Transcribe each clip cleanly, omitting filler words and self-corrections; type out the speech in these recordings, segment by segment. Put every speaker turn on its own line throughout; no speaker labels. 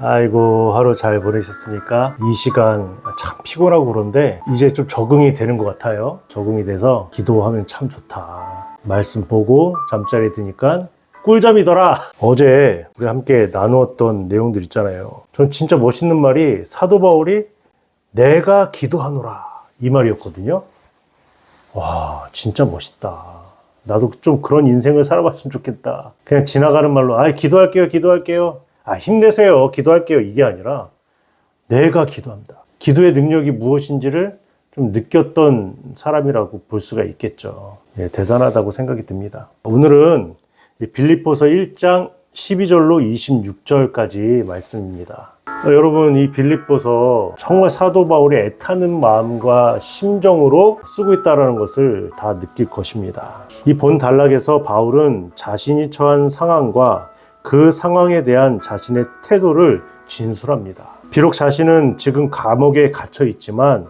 아이고, 하루 잘 보내셨습니까? 이 시간 참 피곤하고 그런데 이제 좀 적응이 되는 것 같아요. 적응이 돼서 기도하면 참 좋다. 말씀 보고 잠자리 드니까 꿀잠이더라. 어제 우리 함께 나누었던 내용들 있잖아요. 전 진짜 멋있는 말이 사도 바울이 내가 기도하노라 이 말이었거든요. 와, 진짜 멋있다. 나도 좀 그런 인생을 살아봤으면 좋겠다. 그냥 지나가는 말로 기도할게요. 힘내세요. 기도할게요. 이게 아니라 내가 기도한다. 기도의 능력이 무엇인지를 좀 느꼈던 사람이라고 볼 수가 있겠죠. 예, 대단하다고 생각이 듭니다. 오늘은 빌립보서 1장 12절로 26절까지 말씀입니다. 여러분, 이 빌립보서 정말 사도 바울이 애타는 마음과 심정으로 쓰고 있다는 것을 다 느낄 것입니다. 이 본 단락에서 바울은 자신이 처한 상황과 그 상황에 대한 자신의 태도를 진술합니다. 비록 자신은 지금 감옥에 갇혀 있지만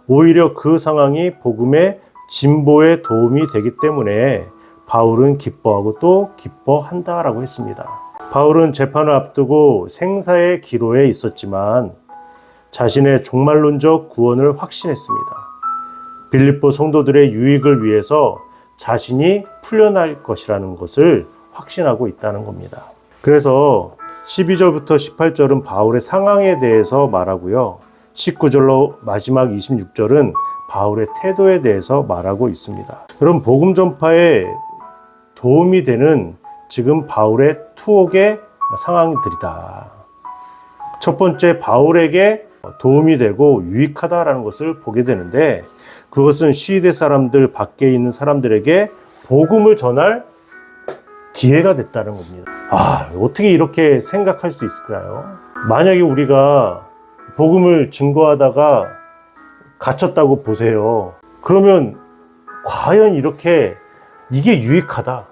오히려 그 상황이 복음의 진보에 도움이 되기 때문에 바울은 기뻐하고 또 기뻐한다라고 했습니다. 바울은 재판을 앞두고 생사의 기로에 있었지만 자신의 종말론적 구원을 확신했습니다. 빌립보 성도들의 유익을 위해서 자신이 풀려날 것이라는 것을 확신하고 있다는 겁니다. 그래서 12절부터 18절은 바울의 상황에 대해서 말하고요. 19절로 마지막 26절은 바울의 태도에 대해서 말하고 있습니다. 여러분, 복음 전파에 도움이 되는 지금 바울의 투옥의 상황들이다. 첫 번째, 바울에게 도움이 되고 유익하다라는 것을 보게 되는데, 그것은 시대 사람들 밖에 있는 사람들에게 복음을 전할 기회가 됐다는 겁니다. 어떻게 이렇게 생각할 수 있을까요? 만약에 우리가 복음을 증거하다가 갇혔다고 보세요. 그러면 과연 이렇게 이게 유익하다,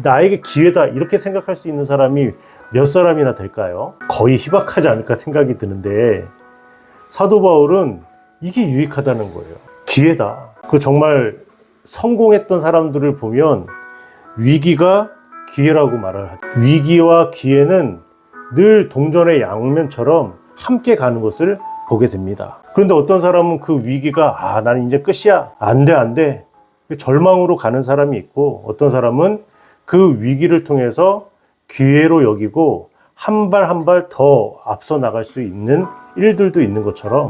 나에게 기회다, 이렇게 생각할 수 있는 사람이 몇 사람이나 될까요? 거의 희박하지 않을까 생각이 드는데, 사도 바울은 이게 유익하다는 거예요. 기회다. 정말 성공했던 사람들을 보면 위기가 기회라고 말을 하죠. 위기와 기회는 늘 동전의 양면처럼 함께 가는 것을 보게 됩니다. 그런데 어떤 사람은 그 위기가 나는 이제 끝이야, 안 돼 절망으로 가는 사람이 있고, 어떤 사람은 그 위기를 통해서 기회로 여기고 한 발 한 발 더 앞서 나갈 수 있는 일들도 있는 것처럼,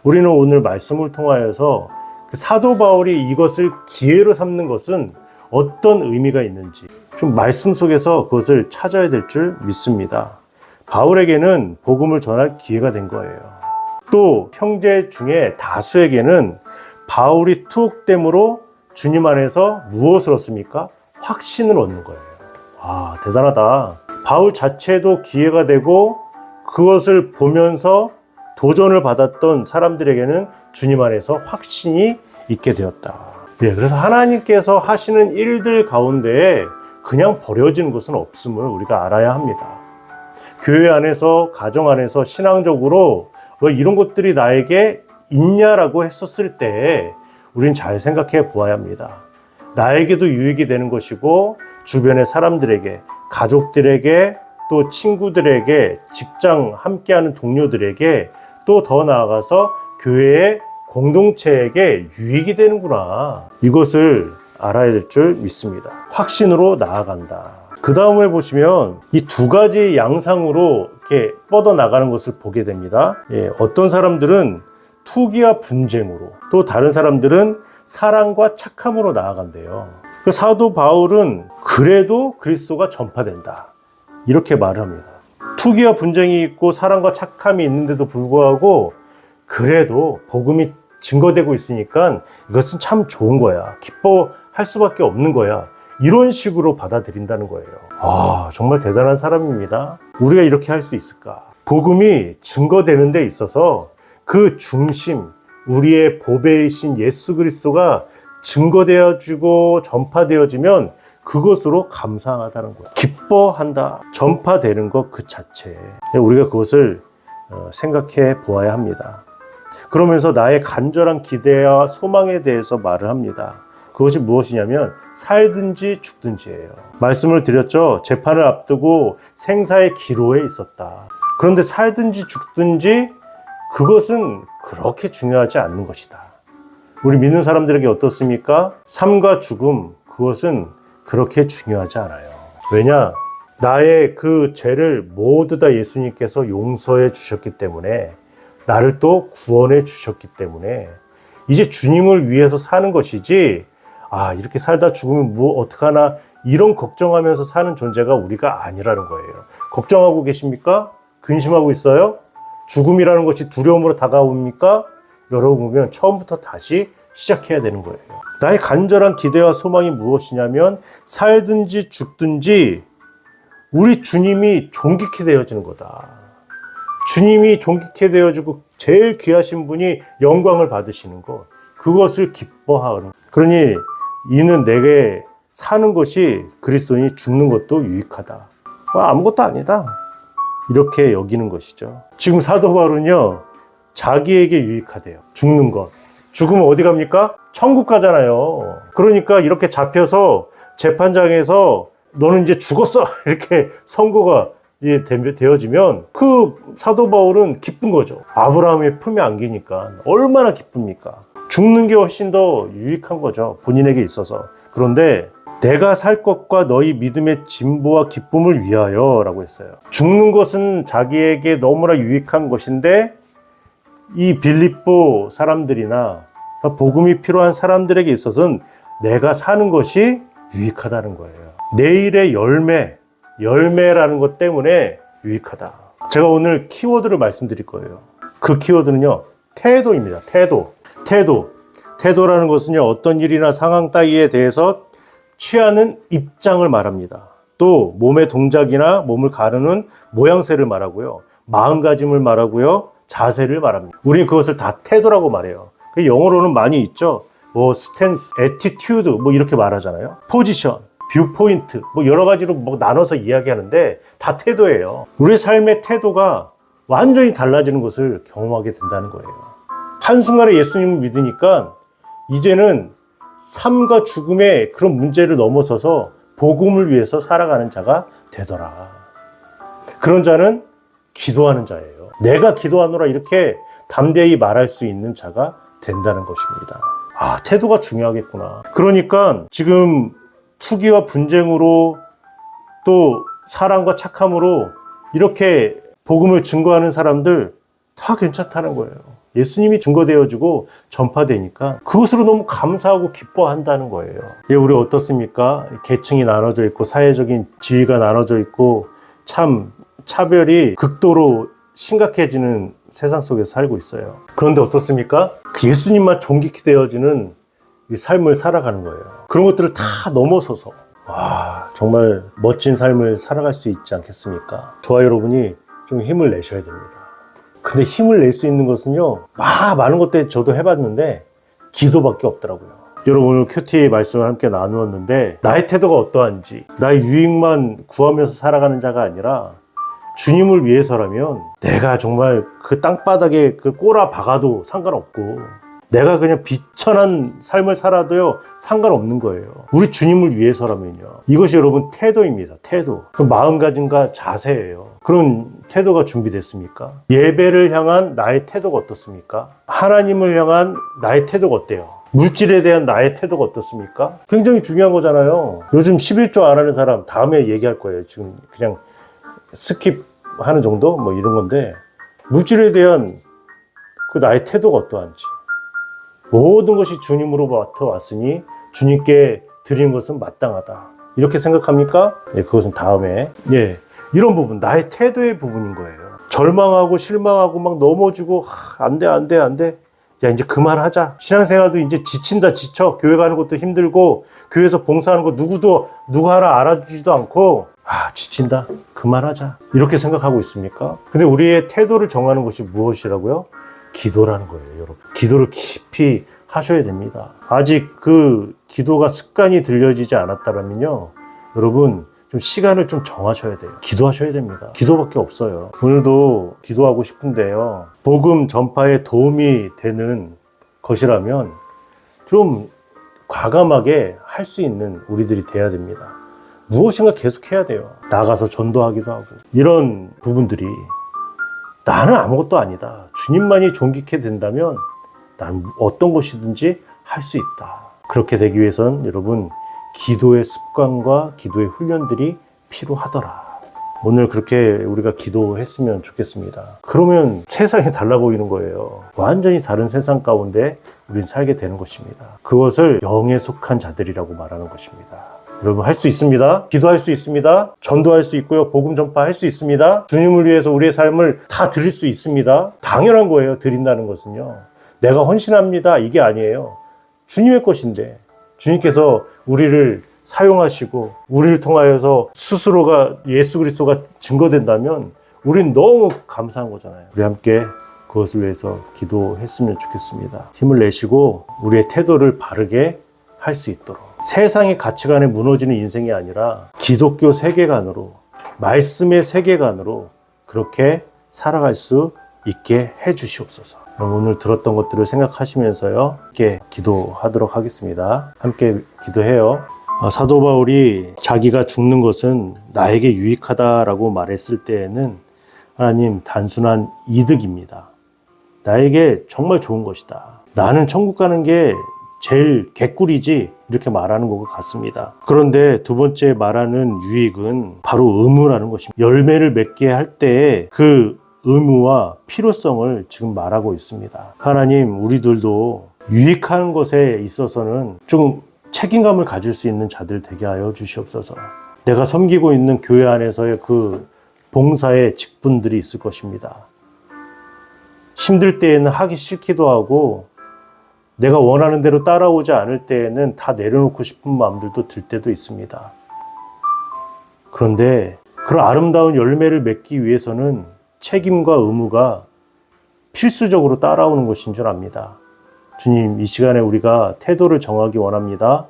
우리는 오늘 말씀을 통하여서 사도 바울이 이것을 기회로 삼는 것은 어떤 의미가 있는지 좀 말씀 속에서 그것을 찾아야 될 줄 믿습니다. 바울에게는 복음을 전할 기회가 된 거예요. 또 형제 중에 다수에게는 바울이 투옥됨으로 주님 안에서 무엇을 얻습니까? 확신을 얻는 거예요. 대단하다. 바울 자체도 기회가 되고 그것을 보면서 도전을 받았던 사람들에게는 주님 안에서 확신이 있게 되었다. 그래서 하나님께서 하시는 일들 가운데 그냥 버려지는 것은 없음을 우리가 알아야 합니다. 교회 안에서, 가정 안에서 신앙적으로 이런 것들이 나에게 있냐라고 했었을 때 우린 잘 생각해 보아야 합니다. 나에게도 유익이 되는 것이고, 주변의 사람들에게, 가족들에게, 또 친구들에게, 직장 함께하는 동료들에게, 또 더 나아가서 교회의 공동체에게 유익이 되는구나, 이것을 알아야 될 줄 믿습니다. 확신으로 나아간다. 그 다음에 보시면 이 두 가지 양상으로 이렇게 뻗어나가는 것을 보게 됩니다. 어떤 사람들은 투기와 분쟁으로, 또 다른 사람들은 사랑과 착함으로 나아간대요. 사도 바울은 그래도 그리스도가 전파된다, 이렇게 말을 합니다. 투기와 분쟁이 있고 사랑과 착함이 있는데도 불구하고 그래도 복음이 증거되고 있으니까 이것은 참 좋은 거야, 기뻐할 수밖에 없는 거야, 이런 식으로 받아들인다는 거예요. 정말 대단한 사람입니다. 우리가 이렇게 할 수 있을까? 복음이 증거되는 데 있어서 그 중심, 우리의 보배이신 예수 그리스도가 증거되어지고 전파되어지면 그것으로 감사하다는 거예요. 기뻐한다. 전파되는 것 그 자체. 우리가 그것을 생각해 보아야 합니다. 그러면서 나의 간절한 기대와 소망에 대해서 말을 합니다. 그것이 무엇이냐면 살든지 죽든지예요. 말씀을 드렸죠. 재판을 앞두고 생사의 기로에 있었다. 그런데 살든지 죽든지 그것은 그렇게 중요하지 않는 것이다. 우리 믿는 사람들에게 어떻습니까? 삶과 죽음, 그것은 그렇게 중요하지 않아요. 왜냐? 나의 그 죄를 모두 다 예수님께서 용서해 주셨기 때문에, 나를 또 구원해 주셨기 때문에 이제 주님을 위해서 사는 것이지, 이렇게 살다 죽으면 어떡하나 이런 걱정하면서 사는 존재가 우리가 아니라는 거예요. 걱정하고 계십니까? 근심하고 있어요? 죽음이라는 것이 두려움으로 다가옵니까? 여러분 보면 처음부터 다시 시작해야 되는 거예요. 나의 간절한 기대와 소망이 무엇이냐면, 살든지 죽든지 우리 주님이 존귀케 되어지는 거다. 주님이 존귀케 되어지고 제일 귀하신 분이 영광을 받으시는 것, 그것을 기뻐하는. 그러니 이는 내게 사는 것이 그리스도인이 죽는 것도 유익하다. 아무것도 아니다. 이렇게 여기는 것이죠. 지금 사도 바울은요, 자기에게 유익하대요. 죽는 것. 죽으면 어디 갑니까? 천국 가잖아요. 그러니까 이렇게 잡혀서 재판장에서 너는 이제 죽었어 이렇게 선고가 되어지면 그 사도 바울은 기쁜 거죠. 아브라함의 품에 안기니까 얼마나 기쁩니까? 죽는 게 훨씬 더 유익한 거죠, 본인에게 있어서. 그런데 내가 살 것과 너희 믿음의 진보와 기쁨을 위하여 라고 했어요. 죽는 것은 자기에게 너무나 유익한 것인데, 이 빌립보 사람들이나 복음이 필요한 사람들에게 있어서는 내가 사는 것이 유익하다는 거예요. 내일의 열매라는 것 때문에 유익하다. 제가 오늘 키워드를 말씀드릴 거예요. 그 키워드는요, 태도입니다. 태도라는 것은요, 어떤 일이나 상황 따위에 대해서 취하는 입장을 말합니다. 또 몸의 동작이나 몸을 가르는 모양새를 말하고요, 마음가짐을 말하고요, 자세를 말합니다. 우리는 그것을 다 태도라고 말해요. 영어로는 많이 있죠. 스탠스, 애티튜드 이렇게 말하잖아요. 포지션, 뷰포인트 여러 가지로 나눠서 이야기하는데 다 태도예요. 우리의 삶의 태도가 완전히 달라지는 것을 경험하게 된다는 거예요. 한순간에 예수님을 믿으니까 이제는 삶과 죽음의 그런 문제를 넘어서서 복음을 위해서 살아가는 자가 되더라. 그런 자는 기도하는 자예요. 내가 기도하노라 이렇게 담대히 말할 수 있는 자가 된다는 것입니다. 태도가 중요하겠구나. 그러니까 지금 투기와 분쟁으로 또 사랑과 착함으로 이렇게 복음을 증거하는 사람들 다 괜찮다는 거예요. 예수님이 증거되어지고 전파되니까 그것으로 너무 감사하고 기뻐한다는 거예요. 우리 어떻습니까? 계층이 나눠져 있고 사회적인 지위가 나눠져 있고 참 차별이 극도로 심각해지는 세상 속에서 살고 있어요. 그런데 어떻습니까? 예수님만 존귀케 되어지는 이 삶을 살아가는 거예요. 그런 것들을 다 넘어서서 정말 멋진 삶을 살아갈 수 있지 않겠습니까? 저와 여러분이 좀 힘을 내셔야 됩니다. 근데 힘을 낼 수 있는 것은요, 많은 것들 저도 해봤는데 기도밖에 없더라고요. 여러분, 오늘 큐티 말씀을 함께 나누었는데, 나의 태도가 어떠한지, 나의 유익만 구하면서 살아가는 자가 아니라 주님을 위해서라면 내가 정말 그 땅바닥에 꼬라 박아도 상관없고, 내가 그냥 비천한 삶을 살아도요 상관없는 거예요. 우리 주님을 위해서라면요. 이것이 여러분 태도입니다. 태도. 그 마음가짐과 자세예요. 그런 태도가 준비됐습니까? 예배를 향한 나의 태도가 어떻습니까? 하나님을 향한 나의 태도가 어때요? 물질에 대한 나의 태도가 어떻습니까? 굉장히 중요한 거잖아요. 요즘 11조 안 하는 사람 다음에 얘기할 거예요. 지금 그냥 스킵하는 정도? 이런 건데, 물질에 대한 그 나의 태도가 어떠한지. 모든 것이 주님으로부터 왔으니 주님께 드리는 것은 마땅하다. 이렇게 생각합니까? 그것은 다음에. 이런 부분, 나의 태도의 부분인 거예요. 절망하고 실망하고 막 넘어지고, 안 돼. 야, 이제 그만하자. 신앙생활도 이제 지쳐. 교회 가는 것도 힘들고, 교회에서 봉사하는 거 누구 하나 알아주지도 않고, 지친다. 그만하자. 이렇게 생각하고 있습니까? 근데 우리의 태도를 정하는 것이 무엇이라고요? 기도라는 거예요, 여러분. 기도를 깊이 하셔야 됩니다. 아직 그 기도가 습관이 들려지지 않았다면요, 여러분 좀 시간을 좀 정하셔야 돼요. 기도하셔야 됩니다. 기도밖에 없어요. 오늘도 기도하고 싶은데요, 복음 전파에 도움이 되는 것이라면 좀 과감하게 할 수 있는 우리들이 돼야 됩니다. 무엇인가 계속 해야 돼요. 나가서 전도하기도 하고, 이런 부분들이 나는 아무것도 아니다. 주님만이 존귀케 된다면 나는 어떤 것이든지 할 수 있다. 그렇게 되기 위해선 여러분 기도의 습관과 기도의 훈련들이 필요하더라. 오늘 그렇게 우리가 기도했으면 좋겠습니다. 그러면 세상이 달라 보이는 거예요. 완전히 다른 세상 가운데 우린 살게 되는 것입니다. 그것을 영에 속한 자들이라고 말하는 것입니다. 여러분 할 수 있습니다. 기도할 수 있습니다. 전도할 수 있고요. 복음 전파할 수 있습니다. 주님을 위해서 우리의 삶을 다 드릴 수 있습니다. 당연한 거예요. 드린다는 것은요. 내가 헌신합니다. 이게 아니에요. 주님의 것인데 주님께서 우리를 사용하시고 우리를 통하여서 스스로가 예수 그리스도가 증거된다면 우린 너무 감사한 거잖아요. 우리 함께 그것을 위해서 기도했으면 좋겠습니다. 힘을 내시고 우리의 태도를 바르게 할 수 있도록 세상의 가치관에 무너지는 인생이 아니라 기독교 세계관으로 말씀의 세계관으로 그렇게 살아갈 수 있게 해 주시옵소서. 오늘 들었던 것들을 생각하시면서요 함께 기도하도록 하겠습니다. 함께 기도해요. 사도 바울이 자기가 죽는 것은 나에게 유익하다라고 말했을 때에는 하나님 단순한 이득입니다. 나에게 정말 좋은 것이다. 나는 천국 가는 게 제일 개꿀이지 이렇게 말하는 것 같습니다. 그런데 두 번째 말하는 유익은 바로 의무라는 것입니다. 열매를 맺게 할 때에 그 의무와 필요성을 지금 말하고 있습니다. 하나님 우리들도 유익한 것에 있어서는 좀 책임감을 가질 수 있는 자들 되게 하여 주시옵소서. 내가 섬기고 있는 교회 안에서의 그 봉사의 직분들이 있을 것입니다. 힘들 때에는 하기 싫기도 하고 내가 원하는 대로 따라오지 않을 때에는 다 내려놓고 싶은 마음들도 들 때도 있습니다. 그런데 그런 아름다운 열매를 맺기 위해서는 책임과 의무가 필수적으로 따라오는 것인 줄 압니다. 주님, 이 시간에 우리가 태도를 정하기 원합니다.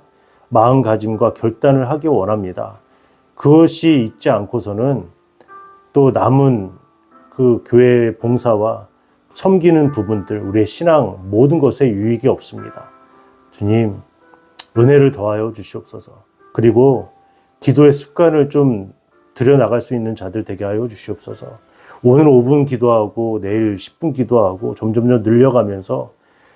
마음가짐과 결단을 하기 원합니다. 그것이 있지 않고서는 또 남은 그 교회의 봉사와 섬기는 부분들, 우리의 신앙 모든 것에 유익이 없습니다. 주님, 은혜를 더하여 주시옵소서. 그리고 기도의 습관을 좀 들여나갈 수 있는 자들 되게 하여 주시옵소서. 오늘 5분 기도하고 내일 10분 기도하고 점점 늘려가면서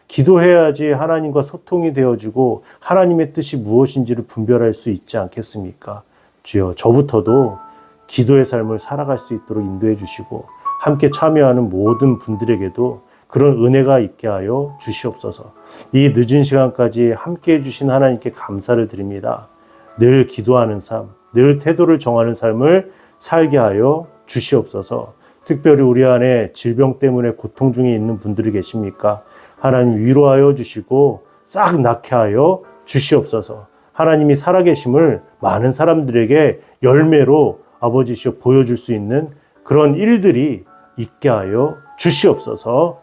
기도해야지 하나님과 소통이 되어지고 하나님의 뜻이 무엇인지를 분별할 수 있지 않겠습니까? 주여, 저부터도 기도의 삶을 살아갈 수 있도록 인도해 주시고 함께 참여하는 모든 분들에게도 그런 은혜가 있게 하여 주시옵소서. 이 늦은 시간까지 함께 해주신 하나님께 감사를 드립니다. 늘 기도하는 삶, 늘 태도를 정하는 삶을 살게 하여 주시옵소서. 특별히 우리 안에 질병 때문에 고통 중에 있는 분들이 계십니까? 하나님 위로하여 주시고 싹 낫게 하여 주시옵소서. 하나님이 살아계심을 많은 사람들에게 열매로 아버지시여 보여줄 수 있는 그런 일들이 있게 하여 주시옵소서.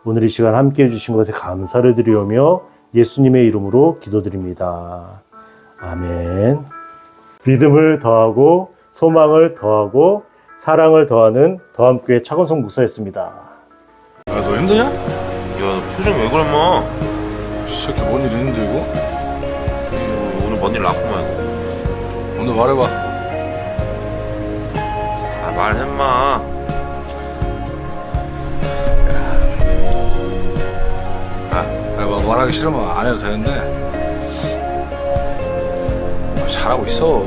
오늘 이 시간 함께 해주신 것에 감사를 드리오며 예수님의 이름으로 기도드립니다. 아멘. 믿음을 더하고 소망을 더하고 사랑을 더하는 더함교회 차건성 목사였습니다.
야, 너 힘드냐?
야, 너 표정 왜 그래, 마?
이 새끼 뭔 일 있는데 이거?
오늘 뭔 일 났구만, 이거.
오늘 말해봐.
아, 말해, 마.
야, 뭐 말하기 싫으면 안 해도 되는데 잘하고 있어.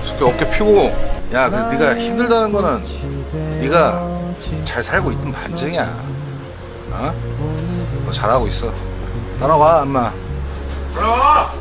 새끼 어깨 펴고. 야, 네가 힘들다는 거는 네가 잘 살고 있던 반증이야. 어? 너 잘하고 있어. 따라와, 엄마. 따라와!